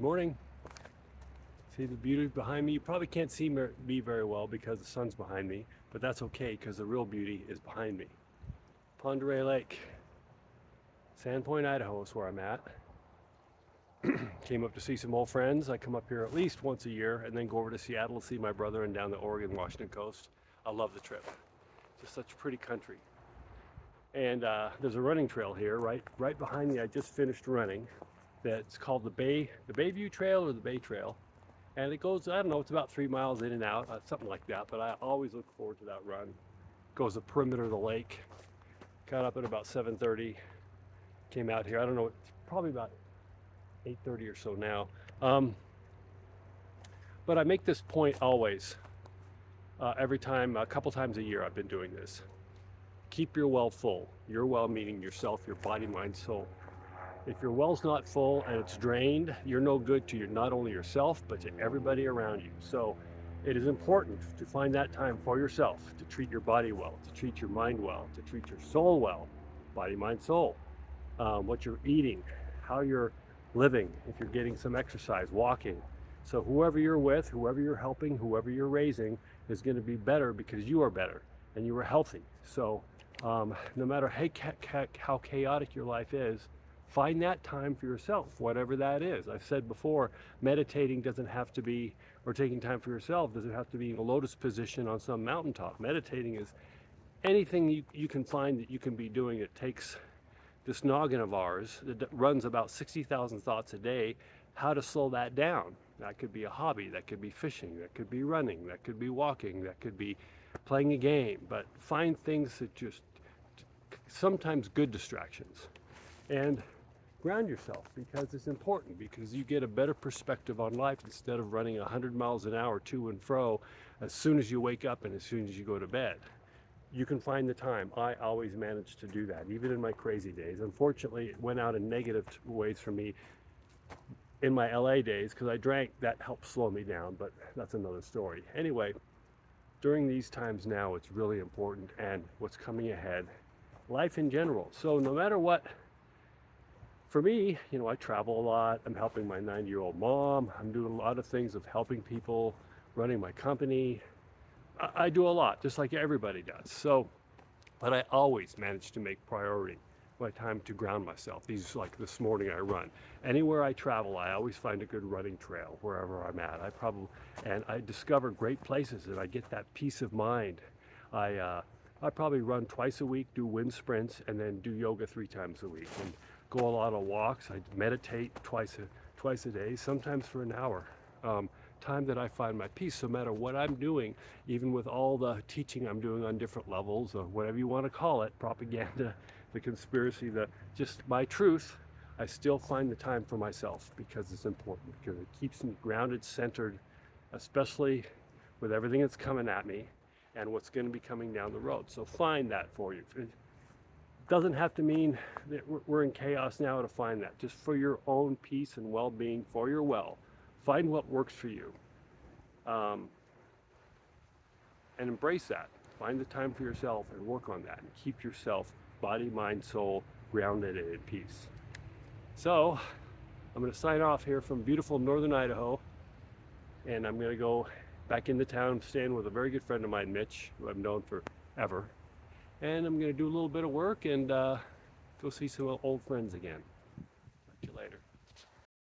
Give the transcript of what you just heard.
morning. See the beauty behind me? You probably can't see me very well because the sun's behind me, but that's okay because the real beauty is behind me. Pend Oreille Lake, Sandpoint, Idaho is where I'm at. Came up to see some old friends. I come up here at least once a year and then go over to Seattle to see my brother and down the Oregon, Washington coast. I love the trip. Just such a pretty country. And there's a running trail here right behind me. I just finished running. That's called the Bayview Trail or the Bay Trail. And it goes, I don't know, it's about 3 miles in and out, something like that. But I always look forward to that run. Goes the perimeter of the lake. Got up at about 7:30. Came out here. I don't know, it's probably about 8:30 or so now. But I make this point always. Every time, a couple times a year I've been doing this. Keep your well full. Your well meaning yourself, your body, mind, soul. If your well's not full and it's drained, you're no good to not only yourself, but to everybody around you. So it is important to find that time for yourself, to treat your body well, to treat your mind well, to treat your soul well, body, mind, soul. What you're eating, how you're living, if you're getting some exercise, walking. So whoever you're with, whoever you're helping, whoever you're raising is going to be better because you are better and you are healthy. So no matter how chaotic your life is, find that time for yourself, whatever that is. I've said before, meditating doesn't have to be, or taking time for yourself doesn't have to be in a lotus position on some mountaintop. Meditating is anything you can find that you can be doing. It takes this noggin of ours that runs about 60,000 thoughts a day, how to slow that down. That could be a hobby, that could be fishing, that could be running, that could be walking, that could be playing a game. But find things that just, sometimes good distractions. And ground yourself, because it's important, because you get a better perspective on life instead of running 100 miles an hour to and fro as soon as you wake up and as soon as you go to bed. You can find the time. I always manage to do that, even in my crazy days. Unfortunately, it went out in negative ways for me in my LA days because I drank. That helped slow me down, but that's another story. Anyway, during these times now, it's really important, and what's coming ahead, life in general. So no matter what, for me, I travel a lot. I'm helping my 90-year-old mom. I'm doing a lot of things of helping people, running my company. I do a lot, just like everybody does. So, but I always manage to make priority my time to ground myself. Like this morning I run. Anywhere I travel, I always find a good running trail wherever I'm at. I discover great places and I get that peace of mind. I probably run twice a week, do wind sprints, and then do yoga 3 times a week. And go a lot of walks. I meditate twice a day, sometimes for an hour. Time that I find my peace, no matter what I'm doing, even with all the teaching I'm doing on different levels, or whatever you want to call it, propaganda, the conspiracy, just my truth, I still find the time for myself because it's important, because it keeps me grounded, centered, especially with everything that's coming at me and what's going to be coming down the road. So find that for you. Doesn't have to mean that we're in chaos now to find that. Just for your own peace and well-being, for your well, find what works for you, and embrace that. Find the time for yourself and work on that, and keep yourself, body, mind, soul, grounded and at peace. So I'm going to sign off here from beautiful northern Idaho, and I'm going to go back into town, staying with a very good friend of mine, Mitch, who I've known forever. And I'm going to do a little bit of work and go see some old friends again.